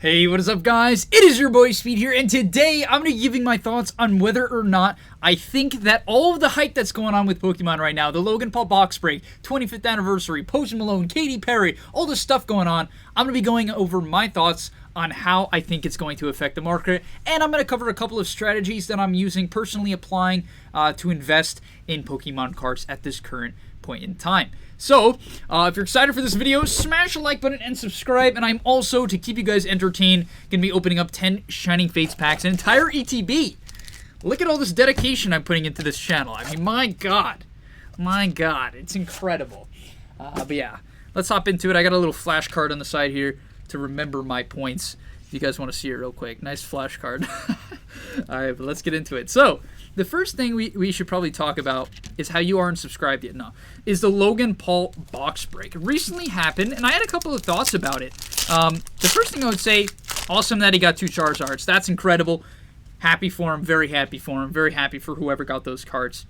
Hey, what is up, guys? It is your boy Speed here, and today I'm going to be giving my thoughts on whether or not I think that all of the hype that's going on with Pokemon right now, the Logan Paul box break, 25th anniversary, Post Malone, Katy Perry, all this stuff going on, I'm going to be going over my thoughts on how I think it's going to affect the market, and I'm going to cover a couple of strategies that I'm using, personally applying to invest in Pokemon cards at this current point in time. So, if you're excited for this video, smash the like button and subscribe. And I'm also, to keep you guys entertained, going to be opening up 10 Shining Fates packs, an entire ETB. Look at all this dedication I'm putting into this channel. I mean, my God, it's incredible. But yeah, let's hop into it. I got a little flashcard on the side here to remember my points. If you guys want to see it real quick, nice flashcard. All right, but let's get into it. So, the first thing we should probably talk about is how you aren't subscribed yet. No, is the Logan Paul box break. It recently happened, and I had a couple of thoughts about it. The first thing I would say, awesome that he got 2 Charizards. That's incredible. Happy for him. Very happy for him. Very happy for whoever got those cards.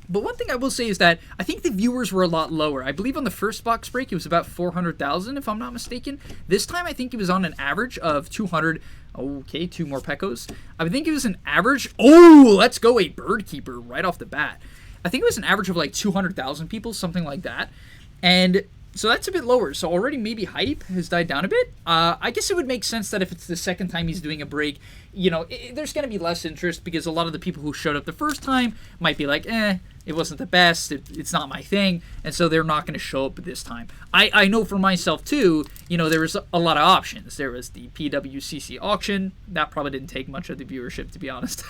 But one thing I will say is that I think the viewers were a lot lower. I believe on the first box break, it was about 400,000, if I'm not mistaken. This time, I think it was on an average of 200. Okay, 2 more Pekos. I think it was an average. Oh, let's go, a Bird Keeper right off the bat. I think it was an average of like 200,000 people, something like that. And so that's a bit lower. So already maybe hype has died down a bit. I guess it would make sense that if it's the second time he's doing a break, you know, there's going to be less interest because a lot of the people who showed up the first time might be like, it wasn't the best, it's not my thing, and so they're not going to show up this time. I know for myself too, you know, there was a lot of options. There was the PWCC auction, that probably didn't take much of the viewership, to be honest.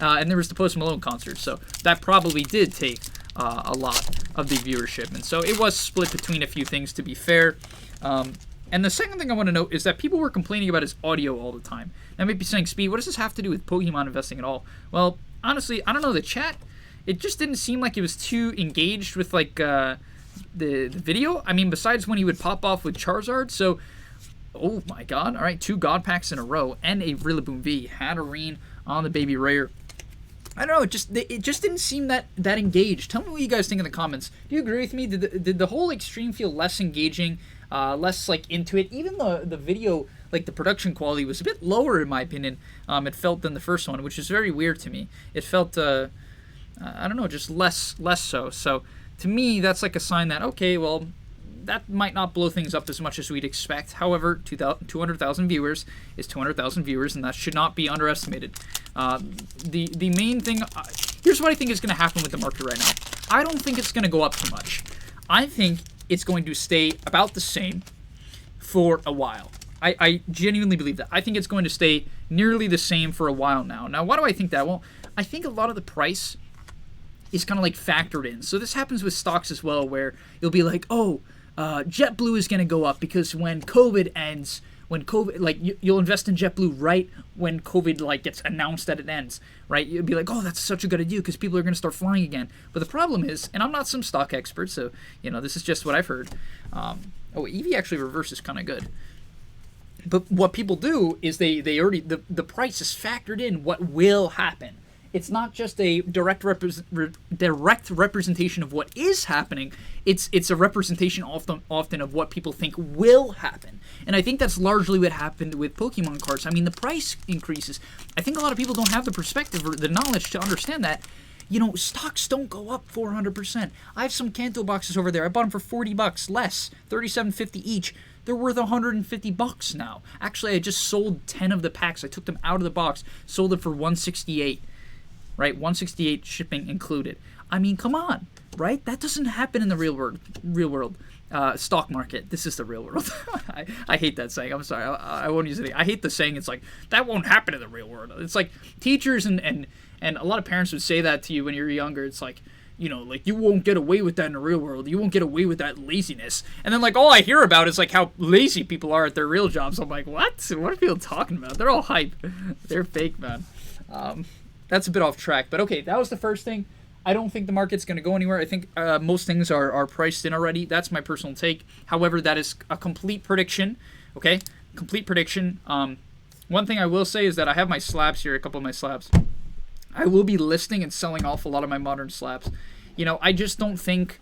And there was the Post Malone concert, so that probably did take a lot of the viewership, and so it was split between a few things, to be fair. And the second thing I want to note is that people were complaining about his audio all the time. Now, I might be saying, Speed, what does this have to do with Pokemon investing at all? Well, honestly, I don't know, the chat, it just didn't seem like it was too engaged with, like, the video. I mean, besides when he would pop off with Charizard, so, oh my God. All right, 2 God Packs in a row, and a Rillaboom V, Hatterene on the Baby Rare. I don't know, it just didn't seem that engaged. Tell me what you guys think in the comments. Do you agree with me? Did the whole extreme feel less engaging, less, like, into it? Even the video, like, the production quality was a bit lower, in my opinion, it felt, than the first one, which is very weird to me. It felt, I don't know, just less so. So, to me, that's like a sign that, okay, well, that might not blow things up as much as we'd expect. However, 200,000 viewers is 200,000 viewers, and that should not be underestimated. The main thing, here's what I think is going to happen with the market right now. I don't think it's going to go up too much. I think it's going to stay about the same for a while. I genuinely believe that. I think it's going to stay nearly the same for a while now. Now, why do I think that? Well, I think a lot of the price is kind of like factored in. So this happens with stocks as well, where you'll be like, oh, JetBlue is going to go up because when COVID ends, like, you'll invest in JetBlue right when COVID, like, gets announced that it ends, right? You'll be like, oh, that's such a good idea because people are going to start flying again. But the problem is, and I'm not some stock expert, so, you know, this is just what I've heard. Oh, EV actually reverse is kind of good. But what people do is they already, the price is factored in what will happen. It's not just a direct representation of what is happening. It's a representation often of what people think will happen. And I think that's largely what happened with Pokemon cards. I mean, the price increases. I think a lot of people don't have the perspective or the knowledge to understand that, you know, stocks don't go up 400%. I have some Kanto boxes over there. I bought them for $40 less, $37.50 each. They're worth $150 now. Actually, I just sold 10 of the packs. I took them out of the box, sold them for $168. Right, 168 shipping included. I mean, come on, right? That doesn't happen in the real world. Stock market. This is the real world. I hate that saying. I'm sorry. I won't use it. I hate the saying. It's like, that won't happen in the real world. It's like teachers and a lot of parents would say that to you when you're younger. It's like, you know, like, you won't get away with that in the real world. You won't get away with that laziness. And then, like, all I hear about is, like, how lazy people are at their real jobs. I'm like, what? What are people talking about? They're all hype. They're fake, man. That's a bit off track, but okay, that was the first thing. I don't think the market's going to go anywhere. I think most things are priced in already. That's my personal take. However, that is a complete prediction, okay? Complete prediction. One thing I will say is that I have my slabs here, a couple of my slabs. I will be listing and selling off a lot of my modern slabs. You know, I just don't think,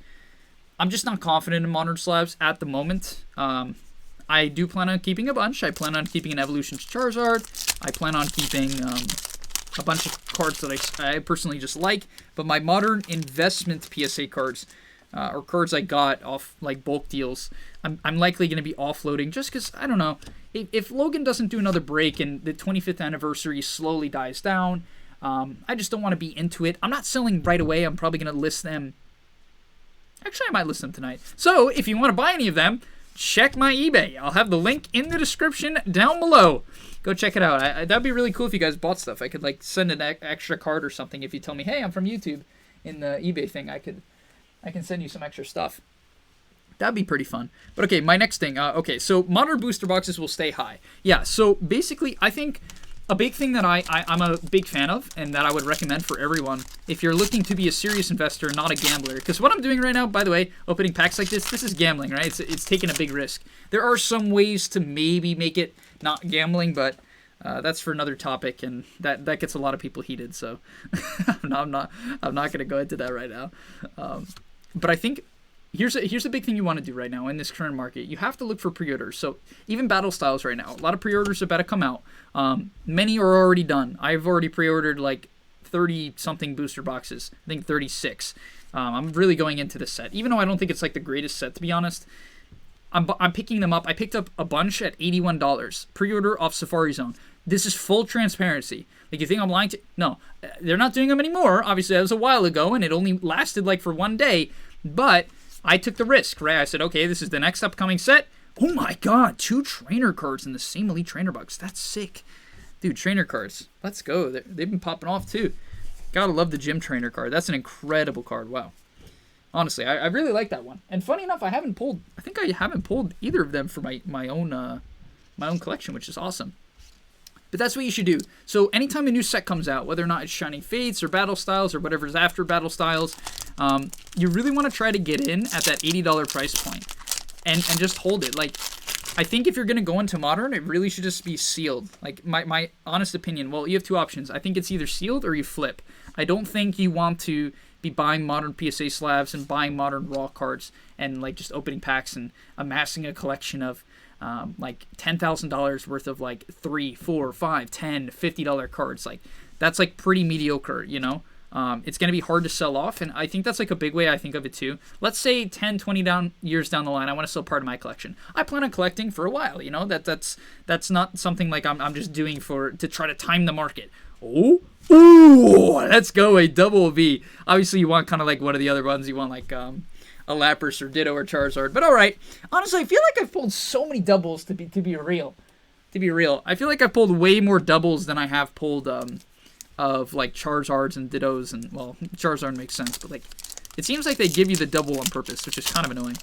I'm just not confident in modern slabs at the moment. I do plan on keeping a bunch. I plan on keeping an Evolutions Charizard. I plan on keeping a bunch of cards that I personally just like. But my modern investment PSA cards, or cards I got off like bulk deals, I'm likely going to be offloading just because, I don't know, if Logan doesn't do another break and the 25th anniversary slowly dies down, I just don't want to be into it. I'm not selling right away. I'm probably going to list them. Actually, I might list them tonight. So if you want to buy any of them, check my eBay. I'll have the link in the description down below. Go check it out. That'd be really cool if you guys bought stuff. I could like send an extra card or something if you tell me, hey, I'm from YouTube. In the eBay thing, I can send you some extra stuff. That'd be pretty fun. But okay, my next thing. Okay, so modern booster boxes will stay high. Yeah, so basically, I think a big thing that I'm a big fan of and that I would recommend for everyone if you're looking to be a serious investor, not a gambler. Because what I'm doing right now, by the way, opening packs like this is gambling, right? It's taking a big risk. There are some ways to maybe make it not gambling, but that's for another topic, and that gets a lot of people heated. So I'm not going to go into that right now. But I think here's a big thing you want to do right now in this current market. You have to look for pre-orders. So even battle styles right now, a lot of pre-orders are about to come out. Many are already done. I've already pre-ordered like 30 something booster boxes. I think 36. I'm really going into this set, even though I don't think it's like the greatest set, to be honest. I'm picking them up. I picked up a bunch at $81. Pre-order off Safari Zone. This is full transparency. Like, you think I'm lying to? No, they're not doing them anymore. Obviously, that was a while ago, and it only lasted like for one day. But I took the risk, right? I said, okay, this is the next upcoming set. Oh my god, 2 trainer cards in the same Elite Trainer box. That's sick. Dude, trainer cards. Let's go. They've been popping off too. Gotta love the gym trainer card. That's an incredible card. Wow. Honestly, I really like that one. And funny enough, I haven't pulled either of them for my own collection, which is awesome. But that's what you should do. So anytime a new set comes out, whether or not it's Shining Fates or Battle Styles or whatever's after Battle Styles, you really want to try to get in at that $80 price point and just hold it. Like, I think if you're going to go into Modern, it really should just be sealed. Like, my honest opinion, well, you have 2 options. I think it's either sealed or you flip. I don't think you want to be buying Modern PSA slabs and buying Modern raw cards and like just opening packs and amassing a collection of like $10,000 worth of like $3, $4, $5, $10, $50 cards. Like, that's like pretty mediocre, you know? It's going to be hard to sell off, and I think that's like a big way I think of it too. Let's say 10, 20 years down the line, I want to sell part of my collection. I plan on collecting for a while, you know? That's not something like I'm just doing to try to time the market. Ooh, let's go, a double V. Obviously, you want kind of like one of the other ones. You want like a Lapras or Ditto or Charizard. But all right, honestly, I feel like I've pulled so many doubles to be real. To be real, I feel like I've pulled way more doubles than I have pulled of like Charizards and Dittos. And well, Charizard makes sense, but like it seems like they give you the double on purpose, which is kind of annoying.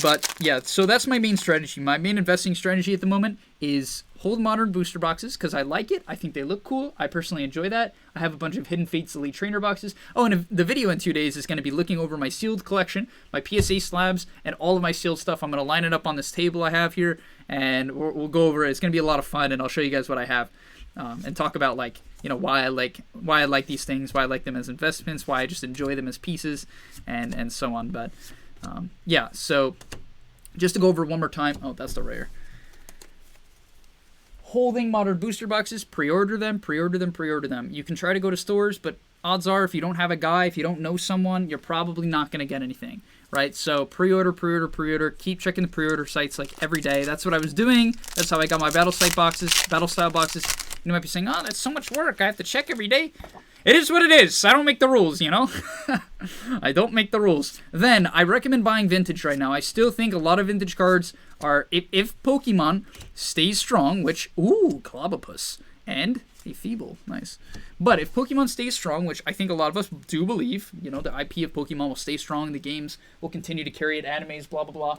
But yeah, so that's my main strategy. My main investing strategy at the moment is hold Modern booster boxes because I like it. I think they look cool. I personally enjoy that. I have a bunch of Hidden Fates Elite Trainer boxes. Oh, and the video in 2 days is going to be looking over my sealed collection, my PSA slabs, and all of my sealed stuff. I'm going to line it up on this table I have here, and we'll go over it. It's going to be a lot of fun, and I'll show you guys what I have and talk about, like, you know, why I like these things, why I like them as investments, why I just enjoy them as pieces, and so on. But yeah, so just to go over one more time. Oh, that's the rare. Holding Modern booster boxes, pre-order them. You can try to go to stores, but odds are if you don't have a guy, if you don't know someone, you're probably not going to get anything, right? So pre-order. Keep checking the pre-order sites like every day. That's what I was doing. That's how I got my battle style boxes. You might be saying, oh, that's so much work. I have to check every day. It is what it is. I don't make the rules, you know? I don't make the rules. Then, I recommend buying vintage right now. I still think a lot of vintage cards are, if Pokemon stays strong, which, ooh, Clobopus, and a Feeble, nice. But if Pokemon stays strong, which I think a lot of us do believe, you know, the IP of Pokemon will stay strong, the games will continue to carry it, animes, blah, blah, blah,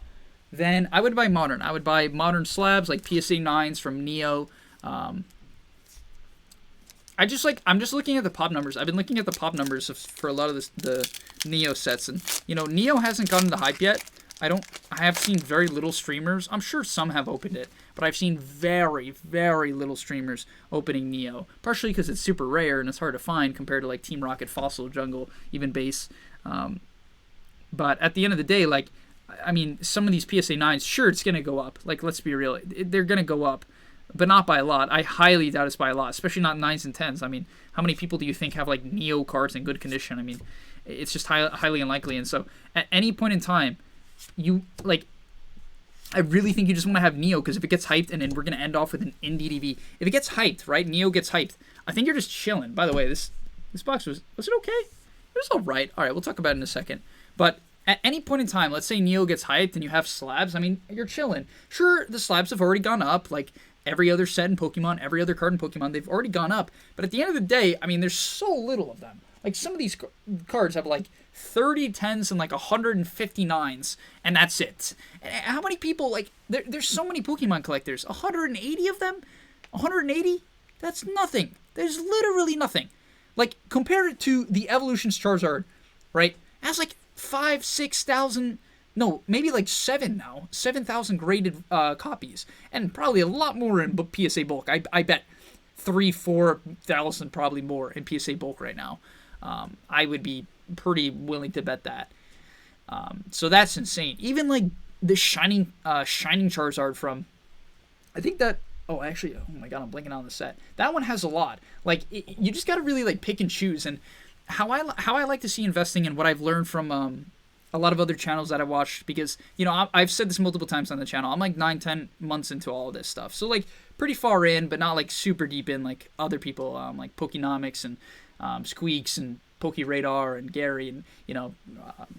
then I would buy Modern. I would buy Modern slabs, like PSA 9s from Neo, I'm just looking at the pop numbers. I've been looking at the pop numbers for a lot of the Neo sets, and you know, Neo hasn't gotten the hype yet. I have seen very little streamers. I'm sure some have opened it, but I've seen very, very little streamers opening Neo. Partially because it's super rare and it's hard to find compared to like Team Rocket, Fossil, Jungle, even Base. But at the end of the day, like, I mean, some of these PSA 9s, sure, it's going to go up. Like, let's be real. They're going to go up, but not by a lot. I highly doubt it's by a lot, especially not 9s and 10s. I mean, how many people do you think have, like, Neo cards in good condition? I mean, it's just highly unlikely. And so, at any point in time, I really think you just want to have Neo, because if it gets hyped, and then we're going to end off with an Indie DV. If it gets hyped, right, Neo gets hyped, I think you're just chilling. By the way, this box was it okay? It was all right. All right, we'll talk about it in a second. But at any point in time, let's say Neo gets hyped and you have slabs, I mean, you're chilling. Sure, the slabs have already gone up, like every other set in Pokemon, every other card in Pokemon, they've already gone up. But at the end of the day, I mean, there's so little of them. Like, some of these cards have, like, 30 10s and, like, 150 9s, and that's it. And how many people, like, there's so many Pokemon collectors. 180 of them? 180? That's nothing. There's literally nothing. Like, compare it to the Evolutions Charizard, right? It has, like, 5,000, 6,000, no, maybe like 7,000 graded copies, and probably a lot more in PSA bulk. I bet 3,000, 4,000 probably more in PSA bulk right now. I would be pretty willing to bet that. So that's insane. Even like the shining Charizard from, I think that. Oh, actually, oh my god, I'm blanking on the set. That one has a lot. Like, you just gotta really like pick and choose. And how I like to see investing, in what I've learned from a lot of other channels that I watched, because, you know, I've said this multiple times on the channel. I'm like 9-10 months into all of this stuff, so like pretty far in, but not like super deep in like other people, like Pokenomics and Squeaks and PokeRadar and Gary and, you know,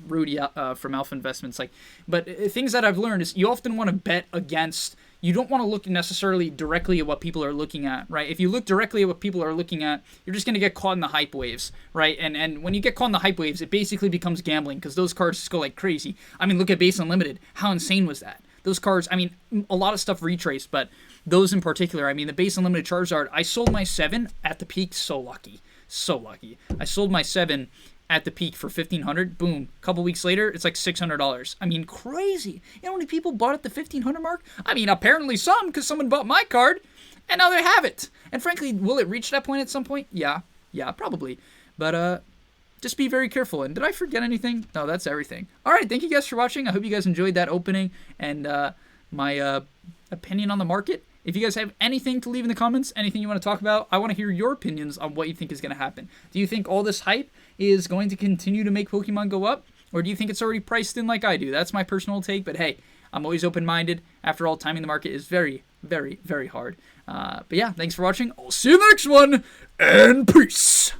Rudy from Alpha Investments. Like, but things that I've learned is you often want to bet against. You don't want to look necessarily directly at what people are looking at, right? If you look directly at what people are looking at, you're just going to get caught in the hype waves, right? And when you get caught in the hype waves, it basically becomes gambling, because those cards just go like crazy. I mean, look at Base Unlimited. How insane was that? Those cards, I mean, a lot of stuff retraced, but those in particular, I mean, the Base Unlimited Charizard, I sold my 7 at the peak, so lucky. So lucky. I sold my 7 at the peak for $1,500. Boom. A couple weeks later, it's like $600. I mean, crazy. You know how many people bought at the $1,500 mark? I mean, apparently some, because someone bought my card, and now they have it. And frankly, will it reach that point at some point? Yeah, probably. But just be very careful. And did I forget anything? No, that's everything. All right, thank you guys for watching. I hope you guys enjoyed that opening and my opinion on the market. If you guys have anything to leave in the comments, anything you want to talk about, I want to hear your opinions on what you think is going to happen. Do you think all this hype is going to continue to make Pokemon go up? Or do you think it's already priced in like I do? That's my personal take, but hey, I'm always open-minded. After all, timing the market is very, very, very hard. But yeah, thanks for watching. I'll see you in the next one, and peace!